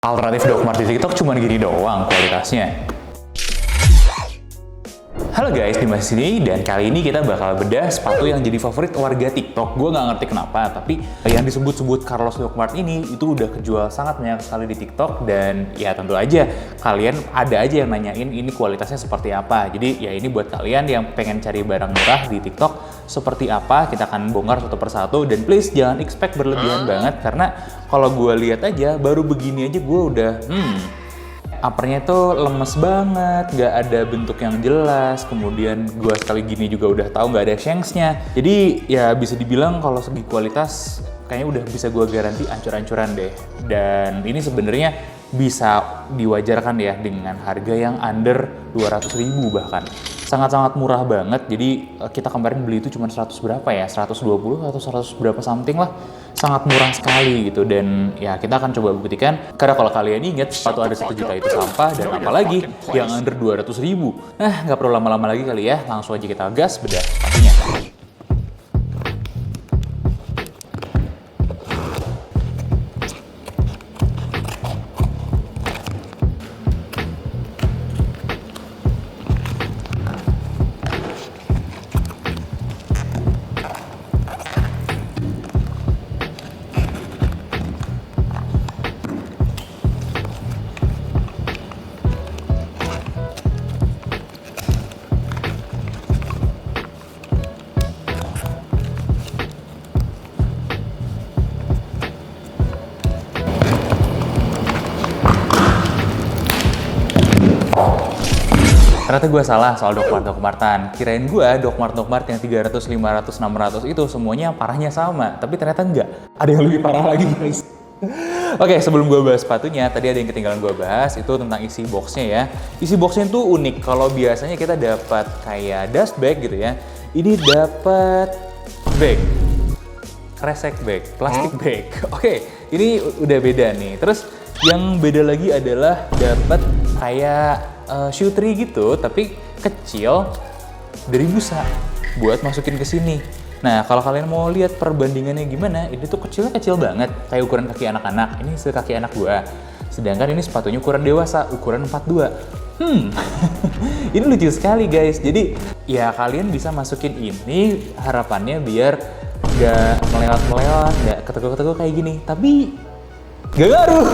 Alternatif Dokmart di TikTok cuma gini doang kualitasnya. Halo guys, Dimas sini dan kali ini kita bakal bedah sepatu yang jadi favorit warga TikTok. Gue nggak ngerti kenapa, tapi yang disebut-sebut Carlos Dokmart ini itu udah kejual sangat banyak sekali di TikTok dan ya tentu aja kalian ada aja yang nanyain ini kualitasnya seperti apa. Jadi ya ini buat kalian yang pengen cari barang murah di TikTok seperti apa, kita akan bongkar satu persatu dan please jangan expect berlebihan banget karena kalau gue lihat aja baru begini aja gue udah uppernya tuh lemes banget, nggak ada bentuk yang jelas, kemudian gua sekali gini juga udah tahu nggak ada shanksnya. Jadi ya bisa dibilang kalau segi kualitas kayaknya udah bisa gua garansi ancur-ancuran deh. Dan ini sebenarnya bisa diwajarkan ya dengan harga yang under 200.000 bahkan. Sangat-sangat murah banget, jadi kita kemarin beli itu cuma 100 berapa ya, 120 atau 100 berapa something lah. Sangat murah sekali gitu dan ya kita akan coba buktikan karena kalau kalian ingat sepatu ada 1 juta itu sampah dan apalagi yang under 200.000. Nah nggak perlu lama-lama lagi kali ya, langsung aja kita gas bedah sepatunya. Ternyata gue salah soal Dokmart-Dokmartan. Kirain gue Dokmart-Dokmart yang 300, 500, 600 itu semuanya parahnya sama. Tapi ternyata enggak. Ada yang lebih parah lagi guys. Oke, sebelum gue bahas sepatunya, tadi ada yang ketinggalan gue bahas, itu tentang isi boxnya ya. Isi boxnya itu unik. Kalau biasanya kita dapat kayak dust bag gitu ya. Ini dapat bag. Kresek bag, plastik bag. Oke, ini udah beda nih. Terus yang beda lagi adalah dapat kayak shoe tree gitu, tapi kecil dari busa buat masukin ke sini. Nah, kalau kalian mau lihat perbandingannya gimana, ini tuh kecilnya kecil banget, kayak ukuran kaki anak-anak. Ini sekaki anak gua. Sedangkan ini sepatunya ukuran dewasa, ukuran 42. Ini lucu sekali guys. Jadi ya kalian bisa masukin ini, harapannya biar nggak melewat-melewat, nggak ketekuk-ketekuk kayak gini. Tapi nggak ngaruh.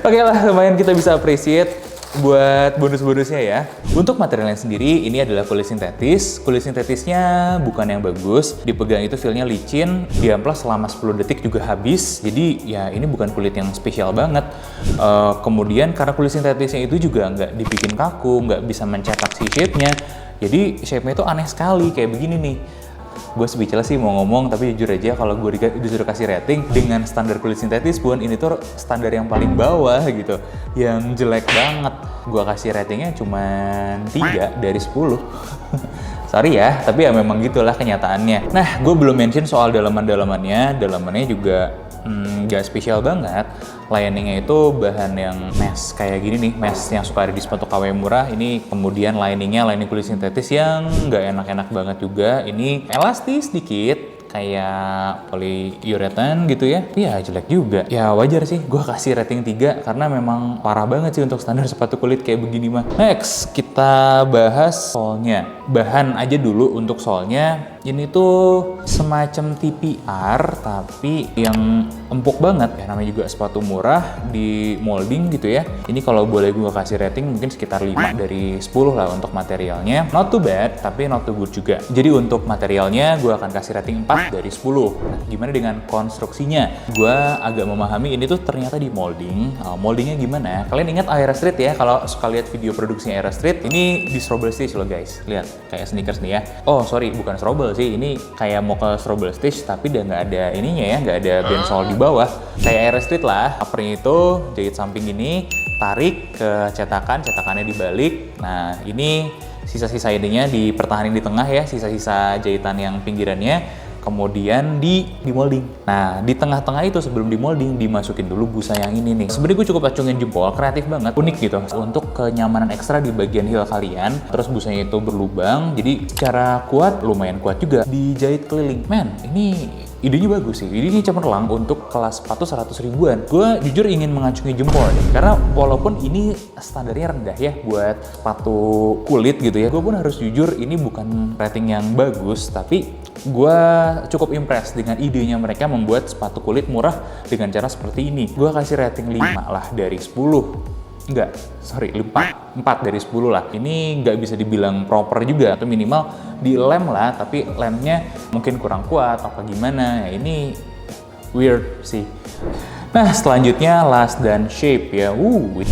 Oke lah, lumayan kita bisa appreciate buat bonus-bonusnya ya. Untuk materialnya sendiri, ini adalah kulit sintetis. Kulit sintetisnya bukan yang bagus. Dipegang itu feel-nya licin. Diamplas selama 10 detik juga habis. Jadi ya ini bukan kulit yang spesial banget. Kemudian karena kulit sintetisnya itu juga nggak dibikin kaku, nggak bisa mencetak si shape-nya. Jadi shape-nya itu aneh sekali, kayak begini nih. Gue speechless sih mau ngomong, tapi jujur aja kalau gue disuruh kasih rating dengan standar kulit sintetis pun ini tuh standar yang paling bawah gitu, yang jelek banget. Gue kasih ratingnya cuma 3 dari 10. Sorry ya, tapi ya memang gitulah kenyataannya. Nah, gue belum mention soal dalamannya juga gak spesial banget. Liningnya itu bahan yang mesh kayak gini nih, mesh yang suka ada di sepatu KW murah. Ini kemudian lining kulit sintetis yang gak enak-enak banget juga. Ini elastis dikit, kayak polyurethane gitu ya. Iya jelek juga. Ya wajar sih gue kasih rating 3 karena memang parah banget sih untuk standar sepatu kulit kayak begini mah. Next, kita bahas solnya. Bahan aja dulu untuk solnya. Ini tuh semacam TPR tapi yang empuk banget ya, namanya juga sepatu murah di molding gitu ya. Ini kalau boleh gue kasih rating mungkin sekitar 5 dari 10 lah untuk materialnya. Not too bad tapi not too good juga. Jadi untuk materialnya gue akan kasih rating 4 dari 10. Nah, gimana dengan konstruksinya? Gue agak memahami ini tuh ternyata di molding. Moldingnya gimana? Kalian ingat Aero Street ya? Kalau suka lihat video produksinya Aero Street, ini di Strobel Stitch loh guys. Lihat kayak sneakers nih ya. Oh sorry, bukan Strobel sih. Ini kayak mau ke Strobel Stitch tapi udah nggak ada ininya ya, nggak ada bensol di bawah. Kayak Aero Street lah. Uppernya itu jahit samping ini, tarik ke cetakannya dibalik. Nah ini sisa-sisa ininya dipertahanin di tengah ya, sisa-sisa jahitan yang pinggirannya. Kemudian di molding. Nah, di tengah-tengah itu sebelum di molding dimasukin dulu busa yang ini nih. Sebenarnya gue cukup acungin jempol, kreatif banget, unik gitu. Untuk kenyamanan ekstra di bagian heel kalian, terus busanya itu berlubang, jadi secara kuat lumayan kuat juga dijahit keliling. Men, ini idenya bagus sih. Idenya cemerlang untuk kelas sepatu 100 ribuan. Gue jujur ingin mengacungi jempol nih, karena walaupun ini standarnya rendah ya buat sepatu kulit gitu ya, gue pun harus jujur ini bukan rating yang bagus, tapi gue cukup impress dengan idenya mereka membuat sepatu kulit murah dengan cara seperti ini. Gue kasih rating 5 lah dari 10. Enggak, sorry, 4 dari 10 lah. Ini nggak bisa dibilang proper juga, atau minimal dilem lah, tapi lemnya mungkin kurang kuat apa gimana. Ya, ini weird sih. Nah, selanjutnya last dan shape ya.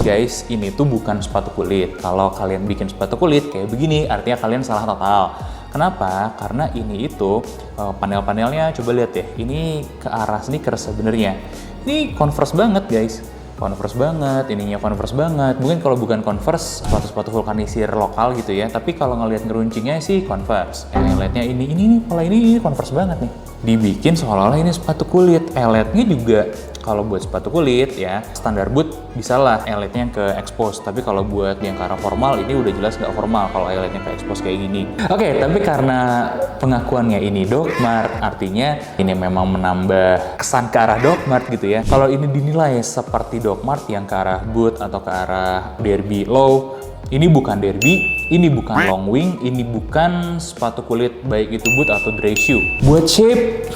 Guys, ini tuh bukan sepatu kulit. Kalau kalian bikin sepatu kulit kayak begini, artinya kalian salah total. Kenapa? Karena ini itu panel-panelnya, coba lihat ya. Ini ke arah sneakers sebenarnya. Ini Converse banget, guys. Converse banget, ininya Converse banget. Mungkin kalau bukan Converse, sepatu-sepatu vulkanisir lokal gitu ya. Tapi kalau ngelihat ngeruncingnya sih Converse. Eletnya ini pola ini Converse banget nih. Dibikin seolah-olah ini sepatu kulit. Eletnya juga kalau buat sepatu kulit ya, standar boot bisa lah eletnya ke expose. Tapi kalau buat yang ke arah formal, ini udah jelas nggak formal kalau eletnya ke expose kayak gini. Oke, tapi karena pengakuannya ini Dogmart, artinya ini memang menambah kesan ke arah Dogmart gitu ya. Kalau ini dinilai seperti Dogmart yang ke arah boot atau ke arah derby low, ini bukan derby, ini bukan long wing, ini bukan sepatu kulit baik itu boot atau dress shoe. Buat shape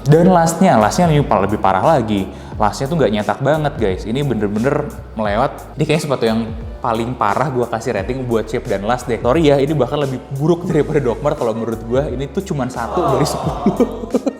dan lastnya lebih parah lagi. Lastnya tuh nggak nyetak banget guys. Ini bener-bener melewat. Ini kayaknya sepatu yang paling parah gue kasih rating buat shape dan last deh. Sorry ya, ini bahkan lebih buruk daripada Dogmart kalau menurut gue. Ini tuh cuma 1 dari 10.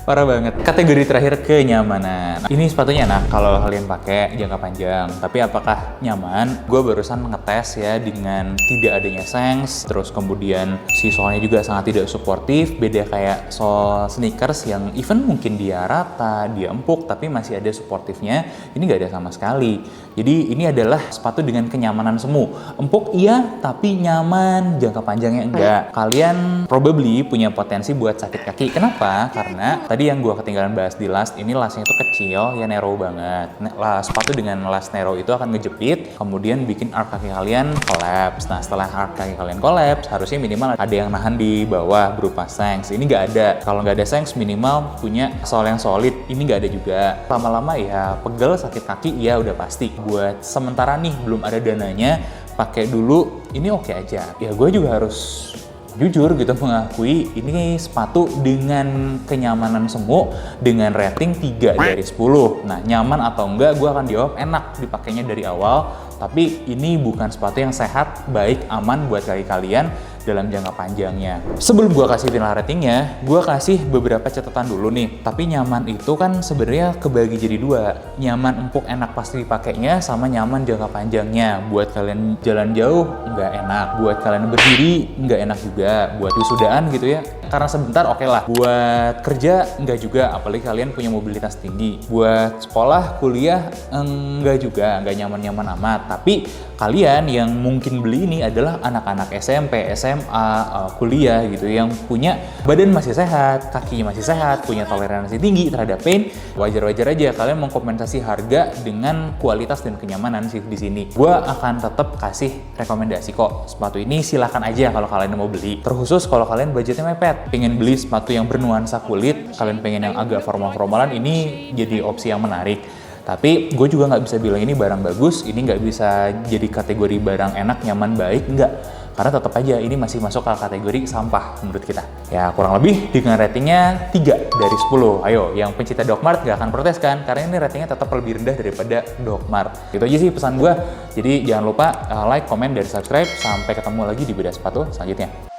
Parah banget. Kategori terakhir, kenyamanan. Ini sepatunya enak kalau kalian pakai jangka panjang. Tapi apakah nyaman? Gue barusan ngetes ya dengan tidak adanya sengs. Terus kemudian si solnya juga sangat tidak suportif. Beda kayak sol sneakers yang even mungkin dia rata, dia empuk, tapi masih ada suportifnya. Ini nggak ada sama sekali. Jadi ini adalah sepatu dengan kenyamanan semu. Empuk iya, tapi nyaman. Jangka panjangnya enggak. Kalian probably punya potensi buat sakit kaki. Kenapa? Karena tadi yang gue ketinggalan bahas di last, ini lastnya itu kecil, ya narrow banget. Sepatu dengan last narrow itu akan ngejepit, kemudian bikin arch kaki kalian collapse. Nah, setelah arch kaki kalian collapse, harusnya minimal ada yang nahan di bawah berupa sengs. Ini nggak ada. Kalau nggak ada sengs, minimal punya sole yang solid. Ini nggak ada juga. Lama-lama ya pegel, sakit kaki, ya udah pasti. Buat sementara nih, belum ada dananya, pakai dulu, ini oke aja. Ya gue juga harus jujur gitu mengakui ini sepatu dengan kenyamanan semu dengan rating 3 dari 10. Nah, nyaman atau enggak gue akan jawab enak dipakainya dari awal, tapi ini bukan sepatu yang sehat, baik, aman buat kaki kalian dalam jangka panjangnya. Sebelum gue kasih final ratingnya, gue kasih beberapa catatan dulu nih. Tapi nyaman itu kan sebenarnya kebagi jadi 2. Nyaman, empuk, enak pasti dipakainya, sama nyaman jangka panjangnya. Buat kalian jalan jauh, nggak enak. Buat kalian berdiri, nggak enak juga. Buat wisudaan gitu ya, karena sebentar oke lah. Buat kerja, nggak juga, apalagi kalian punya mobilitas tinggi. Buat sekolah, kuliah, nggak juga, nggak nyaman-nyaman amat. Tapi kalian yang mungkin beli ini adalah anak-anak SMP, SMA, kuliah gitu, yang punya badan masih sehat, kakinya masih sehat, punya toleransi tinggi terhadap pain. Wajar-wajar aja kalian mengkompensasi harga dengan kualitas dan kenyamanan sih di sini. Gua akan tetap kasih rekomendasi kok. Sepatu ini silakan aja kalau kalian mau beli. Terkhusus kalau kalian budgetnya mepet, pengen beli sepatu yang bernuansa kulit, kalian pengen yang agak formal-formalan, ini jadi opsi yang menarik. Tapi gue juga nggak bisa bilang ini barang bagus, ini nggak bisa jadi kategori barang enak, nyaman, baik, nggak. Karena tetap aja ini masih masuk ke kategori sampah menurut kita. Ya kurang lebih dengan ratingnya 3 dari 10. Ayo, yang pencinta Dogmart nggak akan protes kan? Karena ini ratingnya tetap lebih rendah daripada Dogmart. Itu aja sih pesan gue. Jadi jangan lupa like, komen, dan subscribe. Sampai ketemu lagi di beda sepatu selanjutnya.